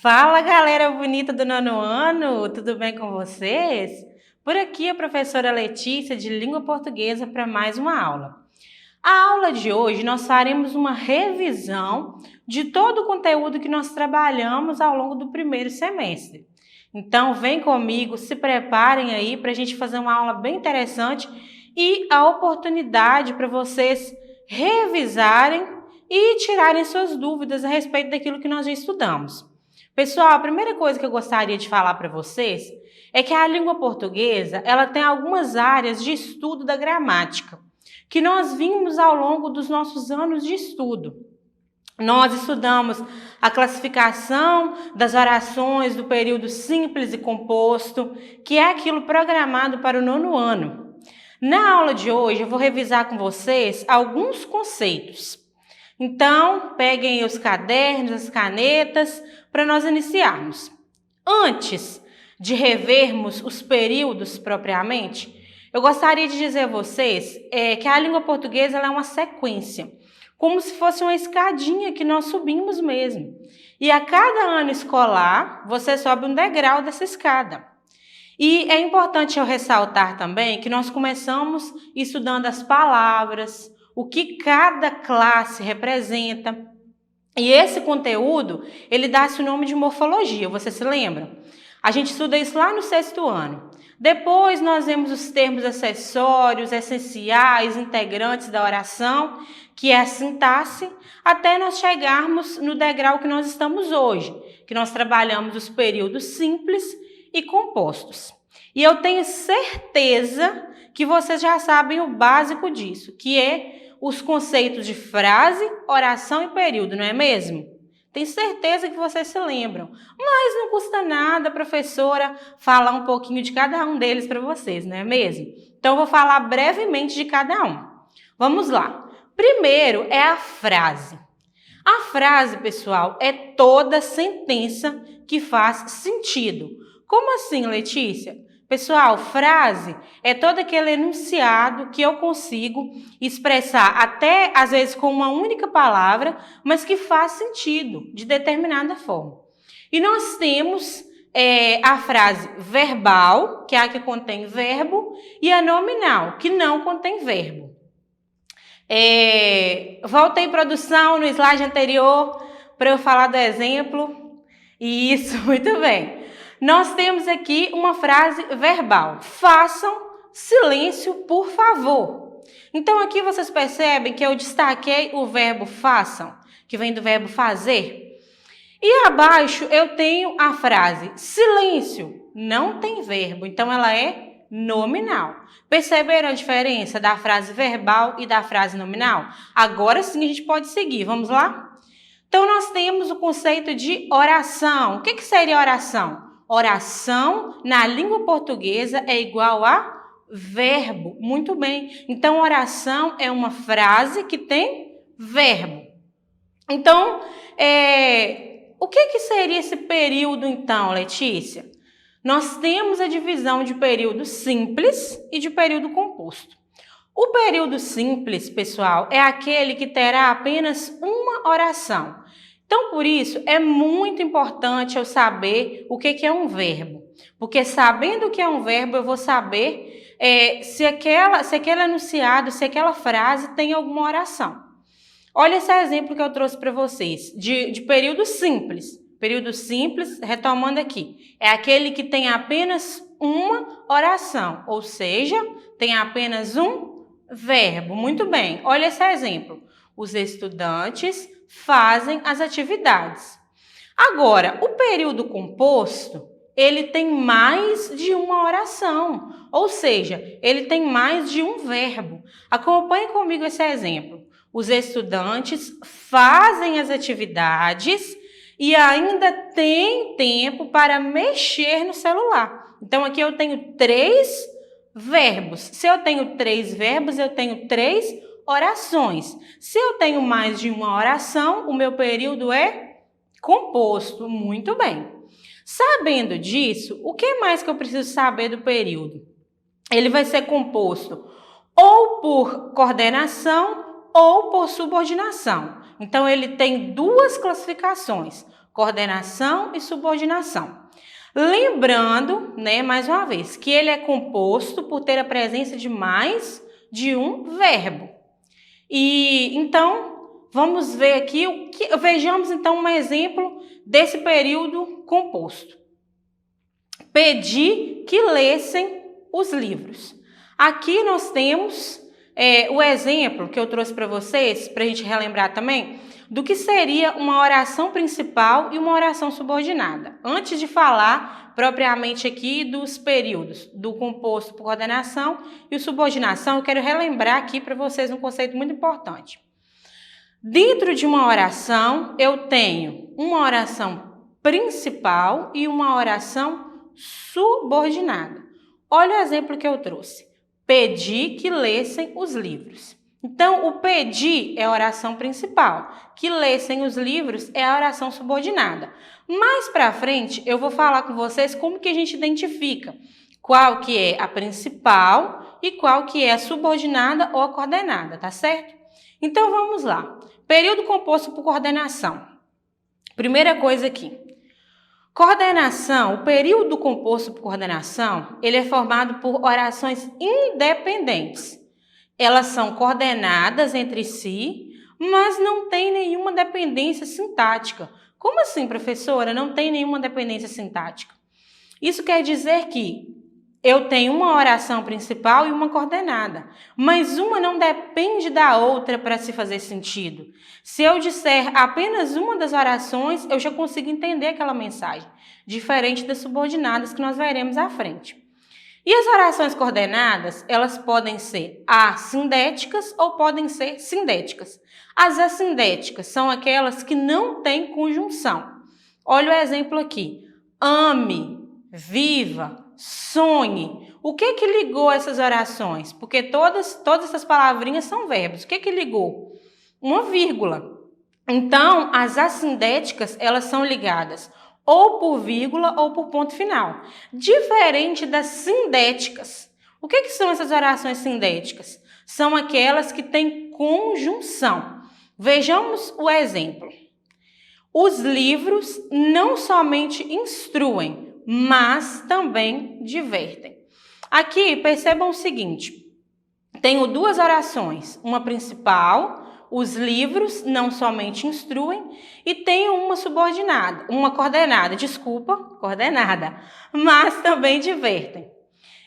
Fala, galera bonita do nono ano, tudo bem com vocês? Por aqui a professora Letícia de Língua Portuguesa para mais uma aula. A aula de hoje nós faremos uma revisão de todo o conteúdo que nós trabalhamos ao longo do primeiro semestre. Então vem comigo, se preparem aí para a gente fazer uma aula bem interessante e a oportunidade para vocês revisarem e tirarem suas dúvidas a respeito daquilo que nós já estudamos. Pessoal, a primeira coisa que eu gostaria de falar para vocês é que a língua portuguesa ela tem algumas áreas de estudo da gramática que nós vimos ao longo dos nossos anos de estudo. Nós estudamos a classificação das orações do período simples e composto, que é aquilo programado para o nono ano. Na aula de hoje eu vou revisar com vocês alguns conceitos. Então, peguem os cadernos, as canetas, para nós iniciarmos. Antes de revermos os períodos propriamente, eu gostaria de dizer a vocês que a língua portuguesa ela é uma sequência, como se fosse uma escadinha que nós subimos mesmo. E a cada ano escolar, você sobe um degrau dessa escada. E é importante eu ressaltar também que nós começamos estudando as palavras, o que cada classe representa. E esse conteúdo, ele dá-se o nome de morfologia, você se lembra? A gente estuda isso lá no sexto ano. Depois nós vemos os termos acessórios, essenciais, integrantes da oração, que é a sintaxe, até nós chegarmos no degrau que nós estamos hoje, que nós trabalhamos os períodos simples e compostos. E eu tenho certeza que vocês já sabem o básico disso, que é os conceitos de frase, oração e período, não é mesmo? Tenho certeza que vocês se lembram, mas não custa nada, professora, falar um pouquinho de cada um deles para vocês, não é mesmo? Então, eu vou falar brevemente de cada um. Vamos lá. Primeiro é a frase. A frase, pessoal, é toda sentença que faz sentido. Como assim, Letícia? Pessoal, frase é todo aquele enunciado que eu consigo expressar até, às vezes, com uma única palavra, mas que faz sentido de determinada forma. E nós temos a frase verbal, que é a que contém verbo, e a nominal, que não contém verbo. Voltei produção no slide anterior para eu falar do exemplo. Isso, muito bem. Nós temos aqui uma frase verbal. Façam silêncio, por favor. Então, aqui vocês percebem que eu destaquei o verbo façam, que vem do verbo fazer. E abaixo eu tenho a frase silêncio, não tem verbo, então ela é nominal. Perceberam a diferença da frase verbal e da frase nominal? Agora sim a gente pode seguir, vamos lá? Então, nós temos o conceito de oração. O que seria oração? Oração, na língua portuguesa, é igual a verbo. Muito bem. Então, oração é uma frase que tem verbo. Então, o que seria esse período, então, Letícia? Nós temos a divisão de período simples e de período composto. O período simples, pessoal, é aquele que terá apenas uma oração. Então, por isso, é muito importante eu saber o que é um verbo. Porque sabendo o que é um verbo, eu vou saber se aquele enunciado, se aquela frase tem alguma oração. Olha esse exemplo que eu trouxe para vocês, de período simples. Período simples, retomando aqui, é aquele que tem apenas uma oração, ou seja, tem apenas um verbo. Muito bem, olha esse exemplo. Os estudantes fazem as atividades. Agora, o período composto, ele tem mais de uma oração, ou seja, ele tem mais de um verbo. Acompanhe comigo esse exemplo. Os estudantes fazem as atividades e ainda tem tempo para mexer no celular. Então, aqui eu tenho 3 verbos. Se eu tenho 3 verbos, eu tenho 3 orações. Se eu tenho mais de uma oração, o meu período é composto. Muito bem. Sabendo disso, o que mais que eu preciso saber do período? Ele vai ser composto ou por coordenação ou por subordinação. Então, ele tem 2 classificações. coordenação e subordinação. Lembrando, né, mais uma vez, que ele é composto por ter a presença de mais de um verbo. E então, vamos ver aqui, vejamos então um exemplo desse período composto. Pedi que lessem os livros. Aqui nós temos o exemplo que eu trouxe para vocês, para a gente relembrar também, do que seria uma oração principal e uma oração subordinada. Antes de falar propriamente aqui dos períodos, do composto por coordenação e o subordinação, eu quero relembrar aqui para vocês um conceito muito importante. Dentro de uma oração, eu tenho uma oração principal e uma oração subordinada. Olha o exemplo que eu trouxe. Pedi que lessem os livros. Então, o pedir é a oração principal, que lessem os livros é a oração subordinada. Mais para frente, eu vou falar com vocês como que a gente identifica qual que é a principal e qual que é a subordinada ou a coordenada, tá certo? Então, vamos lá. Período composto por coordenação. Primeira coisa aqui. Coordenação, o período composto por coordenação, ele é formado por orações independentes. Elas são coordenadas entre si, mas não tem nenhuma dependência sintática. Como assim, professora? Não tem nenhuma dependência sintática. Isso quer dizer que eu tenho uma oração principal e uma coordenada, mas uma não depende da outra para se fazer sentido. Se eu disser apenas uma das orações, eu já consigo entender aquela mensagem, diferente das subordinadas que nós veremos à frente. E as orações coordenadas, elas podem ser assindéticas ou podem ser sindéticas. As assindéticas são aquelas que não têm conjunção. Olha o exemplo aqui. Ame, viva, sonhe. O que ligou essas orações? Porque todas essas palavrinhas são verbos. O que ligou? Uma vírgula. Então, as assindéticas, elas são ligadas ou por vírgula ou por ponto final. Diferente das sindéticas. O que são essas orações sindéticas? São aquelas que têm conjunção. Vejamos o exemplo. Os livros não somente instruem, mas também divertem. Aqui, percebam o seguinte. Tenho duas orações. Uma principal, os livros não somente instruem, e tenho uma subordinada, uma coordenada, coordenada, mas também divertem.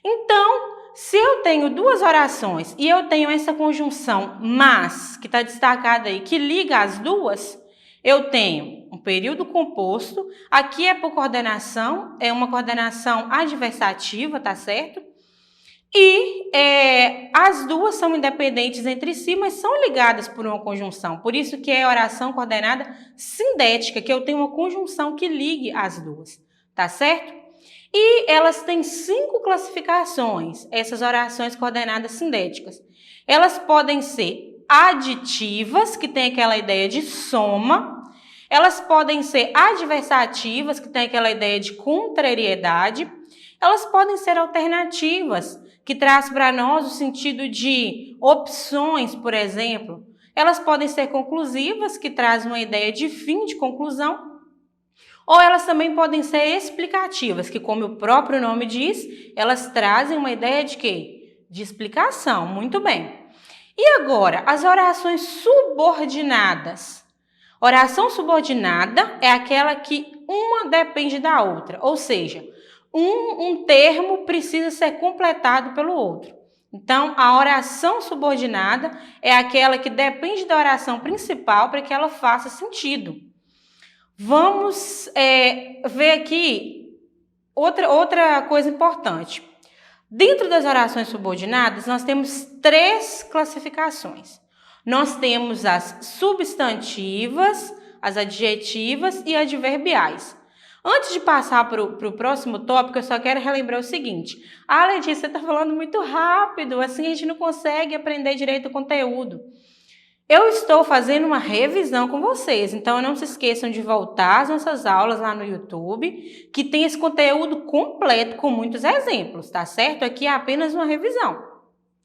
Então, se eu tenho duas orações e eu tenho essa conjunção mas, que está destacada aí, que liga as duas, eu tenho um período composto, aqui é por coordenação, é uma coordenação adversativa, tá certo? E as duas são independentes entre si, mas são ligadas por uma conjunção. Por isso que é oração coordenada sindética, que eu tenho uma conjunção que ligue as duas, tá certo? E elas têm 5 classificações, essas orações coordenadas sindéticas. Elas podem ser aditivas, que tem aquela ideia de soma. Elas podem ser adversativas, que tem aquela ideia de contrariedade. Elas podem ser alternativas, que traz para nós o sentido de opções, por exemplo. Elas podem ser conclusivas, que traz uma ideia de fim, de conclusão. Ou elas também podem ser explicativas, que como o próprio nome diz, elas trazem uma ideia de quê? De explicação. Muito bem. E agora, as orações subordinadas. Oração subordinada é aquela que uma depende da outra, ou seja, um termo precisa ser completado pelo outro. Então, a oração subordinada é aquela que depende da oração principal para que ela faça sentido. Vamos ver aqui outra coisa importante. Dentro das orações subordinadas, nós temos 3 classificações. Nós temos as substantivas, as adjetivas e adverbiais. Antes de passar para o próximo tópico, eu só quero relembrar o seguinte. Letícia, você está falando muito rápido, assim a gente não consegue aprender direito o conteúdo. Eu estou fazendo uma revisão com vocês, então não se esqueçam de voltar às nossas aulas lá no YouTube, que tem esse conteúdo completo com muitos exemplos, tá certo? Aqui é apenas uma revisão.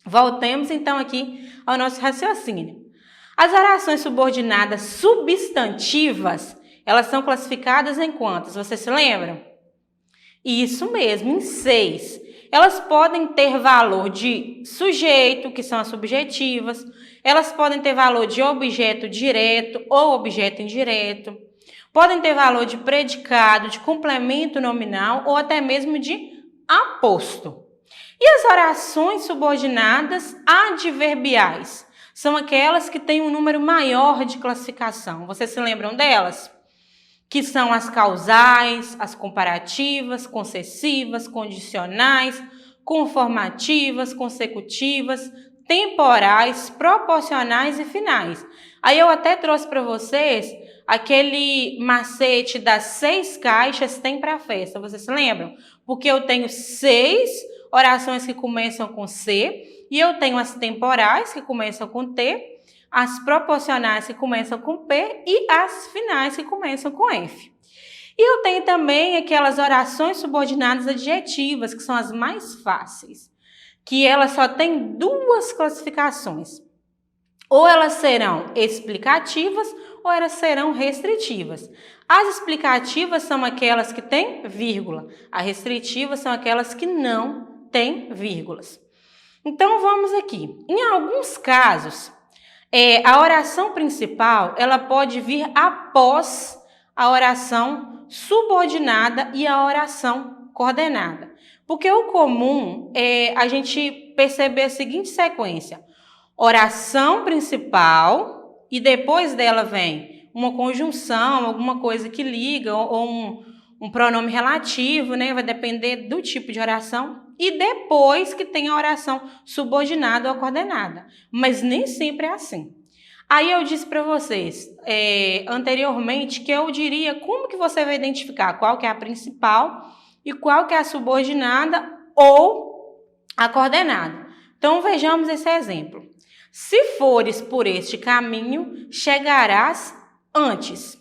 Voltemos então aqui ao nosso raciocínio. As orações subordinadas substantivas, Elas são classificadas em quantas? Vocês se lembram? Isso mesmo, em 6. Elas podem ter valor de sujeito, que são as subjetivas. Elas podem ter valor de objeto direto ou objeto indireto. Podem ter valor de predicado, de complemento nominal ou até mesmo de aposto. E as orações subordinadas adverbiais? São aquelas que têm um número maior de classificação. Vocês se lembram delas? Que são as causais, as comparativas, concessivas, condicionais, conformativas, consecutivas, temporais, proporcionais e finais. Aí eu até trouxe para vocês aquele macete das 6 caixas tem para festa. Vocês se lembram? Porque eu tenho 6 orações que começam com C e eu tenho as temporais que começam com T, as proporcionais que começam com P e as finais que começam com F. E eu tenho também aquelas orações subordinadas adjetivas, que são as mais fáceis, que elas só têm 2 classificações. Ou elas serão explicativas ou elas serão restritivas. As explicativas são aquelas que têm vírgula, as restritivas são aquelas que não têm vírgulas. Então vamos aqui. Em alguns casos, a oração principal, ela pode vir após a oração subordinada e a oração coordenada. Porque o comum é a gente perceber a seguinte sequência: oração principal e depois dela vem uma conjunção, alguma coisa que liga, ou um pronome relativo, né? Vai depender do tipo de oração. E depois que tem a oração subordinada ou coordenada. Mas nem sempre é assim. Aí eu disse para vocês anteriormente que eu diria como que você vai identificar qual que é a principal e qual que é a subordinada ou a coordenada. Então vejamos esse exemplo. Se fores por este caminho, chegarás antes. O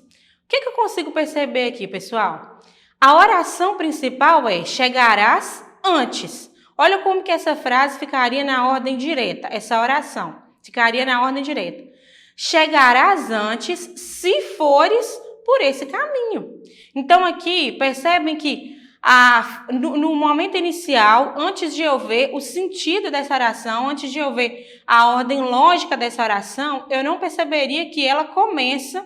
que eu consigo perceber aqui, pessoal? A oração principal é chegarás antes. Olha como que essa frase ficaria na ordem direta, essa oração ficaria na ordem direta. Chegarás antes se fores por esse caminho. Então aqui, percebem que no momento inicial, antes de eu ver o sentido dessa oração, antes de eu ver a ordem lógica dessa oração, eu não perceberia que ela começa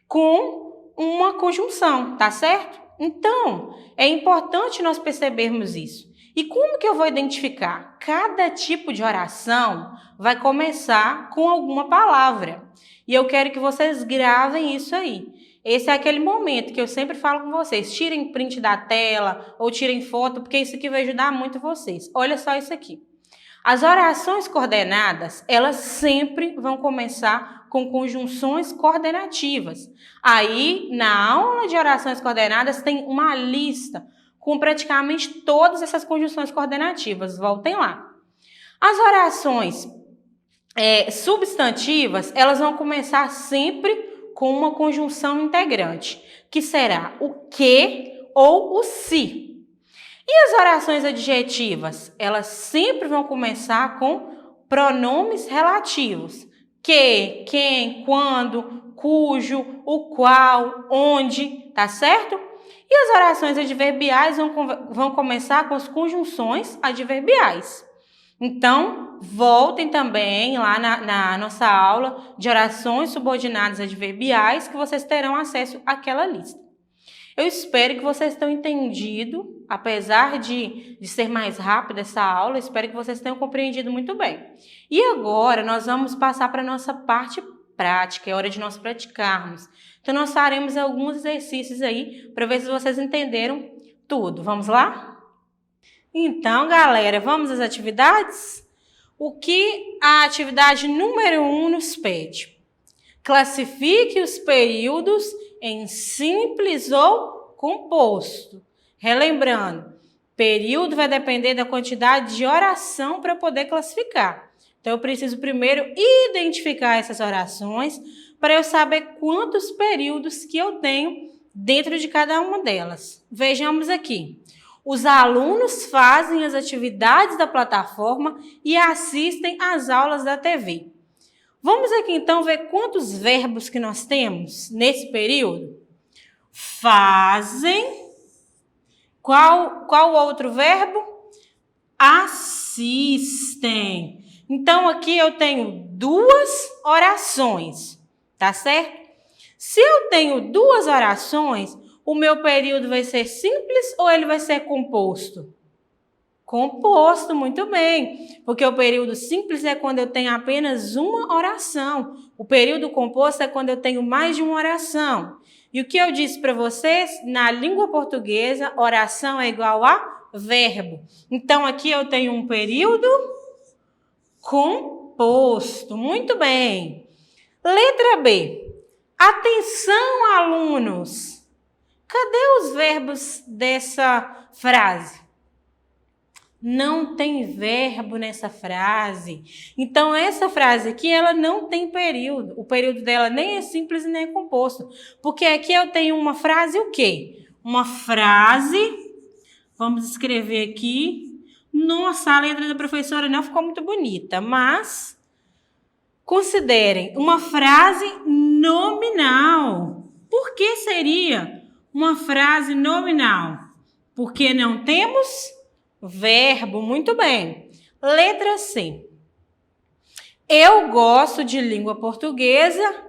com uma conjunção, tá certo? Então, é importante nós percebermos isso. E como que eu vou identificar? Cada tipo de oração vai começar com alguma palavra. E eu quero que vocês gravem isso aí. Esse é aquele momento que eu sempre falo com vocês. Tirem print da tela ou tirem foto, porque isso aqui vai ajudar muito vocês. Olha só isso aqui. As orações coordenadas, elas sempre vão começar com conjunções coordenativas. Aí, na aula de orações coordenadas, tem uma lista com praticamente todas essas conjunções coordenativas. Voltem lá. As orações substantivas, elas vão começar sempre com uma conjunção integrante, que será o que ou o se. E as orações adjetivas? Elas sempre vão começar com pronomes relativos. Que, quem, quando, cujo, o qual, onde, tá certo? E as orações adverbiais vão começar com as conjunções adverbiais. Então, voltem também lá na nossa aula de orações subordinadas adverbiais, que vocês terão acesso àquela lista. Eu espero que vocês tenham entendido, apesar de ser mais rápida essa aula, espero que vocês tenham compreendido muito bem. E agora nós vamos passar para a nossa parte prática, é hora de nós praticarmos. Então, nós faremos alguns exercícios aí para ver se vocês entenderam tudo. Vamos lá? Então, galera, vamos às atividades? O que a atividade número 1 nos pede? Classifique os períodos em simples ou composto. Relembrando, período vai depender da quantidade de oração para poder classificar. Então, eu preciso primeiro identificar essas orações para eu saber quantos períodos que eu tenho dentro de cada uma delas. Vejamos aqui. Os alunos fazem as atividades da plataforma e assistem às aulas da TV. Vamos aqui então ver quantos verbos que nós temos nesse período? fazem. Qual outro verbo? Assistem. Então, aqui eu tenho duas orações, tá certo? Se eu tenho duas orações, o meu período vai ser simples ou ele vai ser composto? Composto, muito bem, porque o período simples é quando eu tenho apenas uma oração. O período composto é quando eu tenho mais de uma oração. E o que eu disse para vocês, na língua portuguesa, oração é igual a verbo. Então, aqui eu tenho um período composto. Muito bem. Letra B. Atenção, alunos. Cadê os verbos dessa frase? Não tem verbo nessa frase. Então, essa frase aqui, ela não tem período. O período dela nem é simples e nem é composto. Porque aqui eu tenho uma frase o quê? Uma frase, vamos escrever aqui. Nossa, a letra da professora não ficou muito bonita, mas considerem uma frase nominal. Por que seria uma frase nominal? Porque não temos verbo, muito bem. Letra C. Eu gosto de língua portuguesa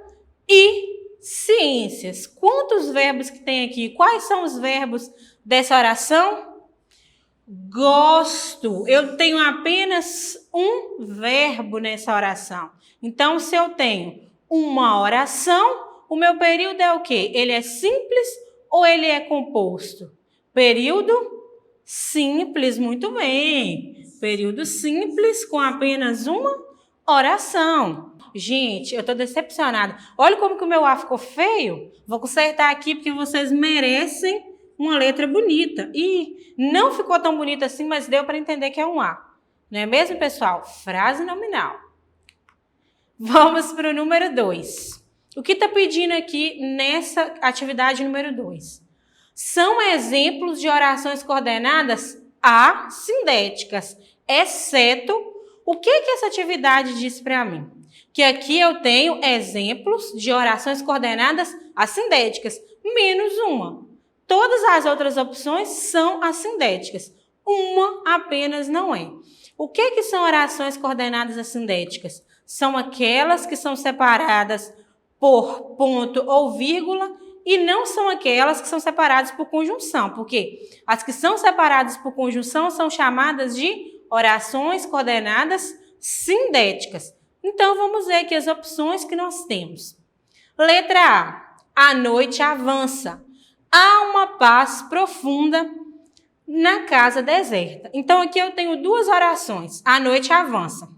e ciências. Quantos verbos que tem aqui? Quais são os verbos dessa oração? Gosto. Eu tenho apenas um verbo nessa oração. Então, se eu tenho uma oração, o meu período é o quê? Ele é simples ou ele é composto? Período simples, muito bem. Período simples com apenas uma oração. Gente, eu tô decepcionada. Olha como que o meu A ficou feio. Vou consertar aqui porque vocês merecem uma letra bonita. E não ficou tão bonita assim, mas deu para entender que é um A. Não é mesmo, pessoal? Frase nominal. Vamos para o número 2. O que está pedindo aqui nessa atividade número 2? São exemplos de orações coordenadas assindéticas, exceto o que essa atividade diz para mim? Que aqui eu tenho exemplos de orações coordenadas assindéticas, menos uma. Todas as outras opções são assindéticas, uma apenas não é. O que são orações coordenadas assindéticas? São aquelas que são separadas por ponto ou vírgula e não são aquelas que são separadas por conjunção, porque as que são separadas por conjunção são chamadas de orações coordenadas sindéticas. Então, vamos ver aqui as opções que nós temos. Letra A. A noite avança. Há uma paz profunda na casa deserta. Então, aqui eu tenho duas orações. A noite avança.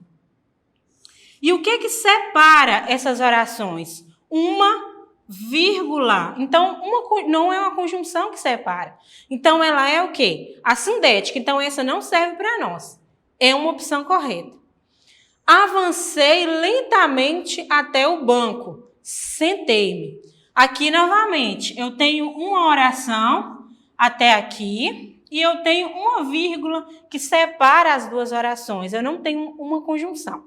E o que separa essas orações? Uma vírgula. Então, não é uma conjunção que separa. Então, ela é o quê? Assindética. Então, essa não serve para nós. É uma opção correta. Avancei lentamente até o banco. Sentei-me. Aqui, novamente, eu tenho uma oração até aqui e eu tenho uma vírgula que separa as duas orações. Eu não tenho uma conjunção.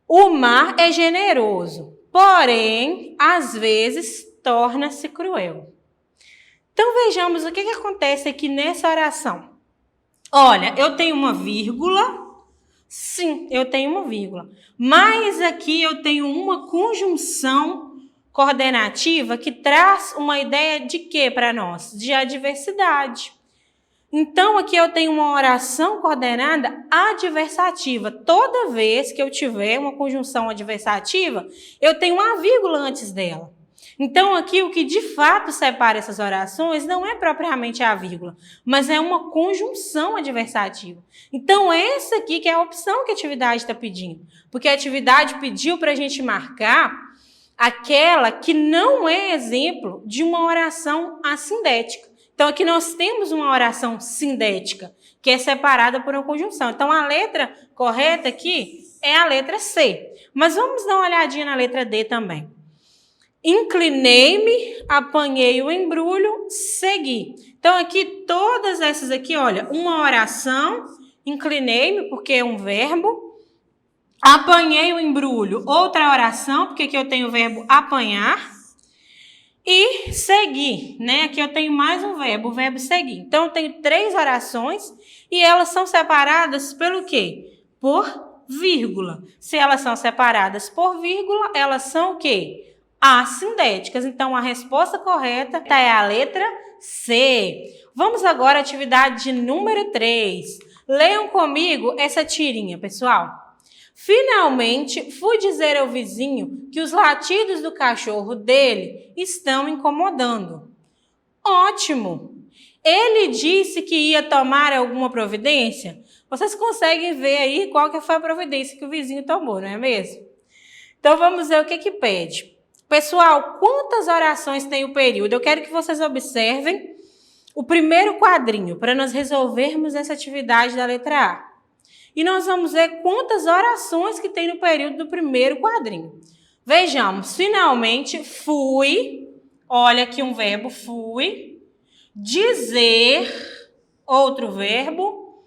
O mar é generoso. Porém, às vezes, torna-se cruel. Então, vejamos o que acontece aqui nessa oração. Olha, eu tenho uma vírgula. Sim, eu tenho uma vírgula. Mas aqui eu tenho uma conjunção coordenativa que traz uma ideia de quê para nós? De adversidade. Então, aqui eu tenho uma oração coordenada adversativa. Toda vez que eu tiver uma conjunção adversativa, eu tenho uma vírgula antes dela. Então, aqui o que de fato separa essas orações não é propriamente a vírgula, mas é uma conjunção adversativa. Então, essa aqui que é a opção que a atividade está pedindo. Porque a atividade pediu para a gente marcar aquela que não é exemplo de uma oração assindética. Então, aqui nós temos uma oração sindética, que é separada por uma conjunção. Então, a letra correta aqui é a letra C. Mas vamos dar uma olhadinha na letra D também. Inclinei-me, apanhei o embrulho, segui. Então, aqui, todas essas aqui, olha, uma oração, inclinei-me, porque é um verbo. Apanhei o embrulho, outra oração, porque aqui eu tenho o verbo apanhar. E seguir, né? Aqui eu tenho mais um verbo, o verbo seguir. Então, eu tenho 3 orações e elas são separadas pelo quê? Por vírgula. Se elas são separadas por vírgula, elas são o quê? Assindéticas. Então, a resposta correta é a letra C. Vamos agora à atividade número 3. Leiam comigo essa tirinha, pessoal. Finalmente, fui dizer ao vizinho que os latidos do cachorro dele estão incomodando. Ótimo! Ele disse que ia tomar alguma providência? Vocês conseguem ver aí qual que foi a providência que o vizinho tomou, não é mesmo? Então, vamos ver o que pede. Pessoal, quantas orações tem o período? Eu quero que vocês observem o primeiro quadrinho para nós resolvermos essa atividade da letra A. E nós vamos ver quantas orações que tem no período do primeiro quadrinho. Vejamos, finalmente, fui, olha aqui um verbo, fui, dizer, outro verbo,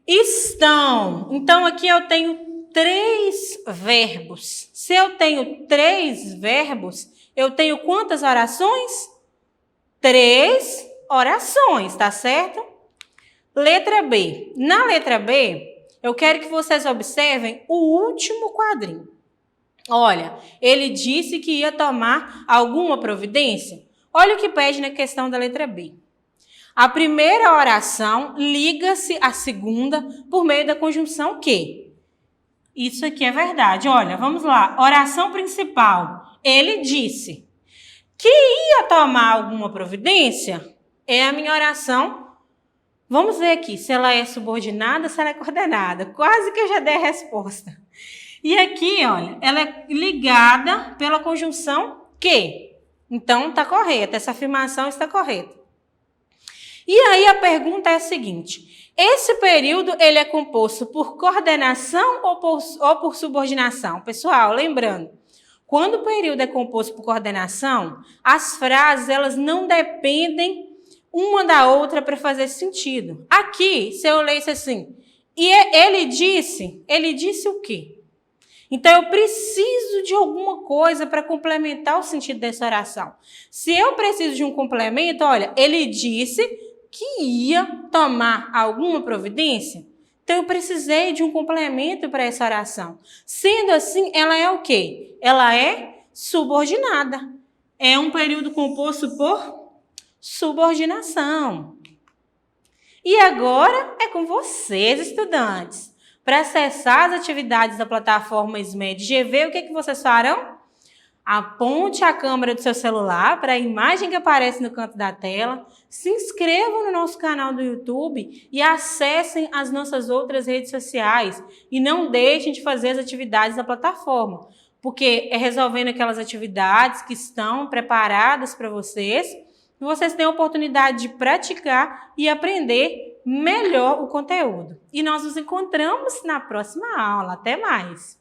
estão. Então, aqui eu tenho 3 verbos. Se eu tenho 3 verbos, eu tenho quantas orações? 3 orações, tá certo? Letra B. Na letra B, eu quero que vocês observem o último quadrinho. Olha, ele disse que ia tomar alguma providência. Olha o que pede na questão da letra B. A primeira oração liga-se à segunda por meio da conjunção que. Isso aqui é verdade. Olha, vamos lá. Oração principal. Ele disse que ia tomar alguma providência. É a minha oração. Vamos ver aqui se ela é subordinada, se ela é coordenada. Quase que eu já dei a resposta. E aqui, olha, ela é ligada pela conjunção que. Então, está correta. Essa afirmação está correta. E aí, a pergunta é a seguinte. Esse período, ele é composto por coordenação ou por subordinação? Pessoal, lembrando, quando o período é composto por coordenação, as frases, elas não dependem uma da outra para fazer sentido. Aqui, se eu lesse assim, e ele disse o quê? Então, eu preciso de alguma coisa para complementar o sentido dessa oração. Se eu preciso de um complemento, olha, ele disse que ia tomar alguma providência. Então, eu precisei de um complemento para essa oração. Sendo assim, ela é o quê? Ela é subordinada. É um período composto por subordinação. E agora é com vocês, estudantes. Para acessar as atividades da plataforma SMED GV, o que vocês farão? Aponte a câmera do seu celular para a imagem que aparece no canto da tela, se inscrevam no nosso canal do YouTube e acessem as nossas outras redes sociais. E não deixem de fazer as atividades da plataforma, porque é resolvendo aquelas atividades que estão preparadas para vocês, e vocês têm a oportunidade de praticar e aprender melhor o conteúdo. E nós nos encontramos na próxima aula. Até mais!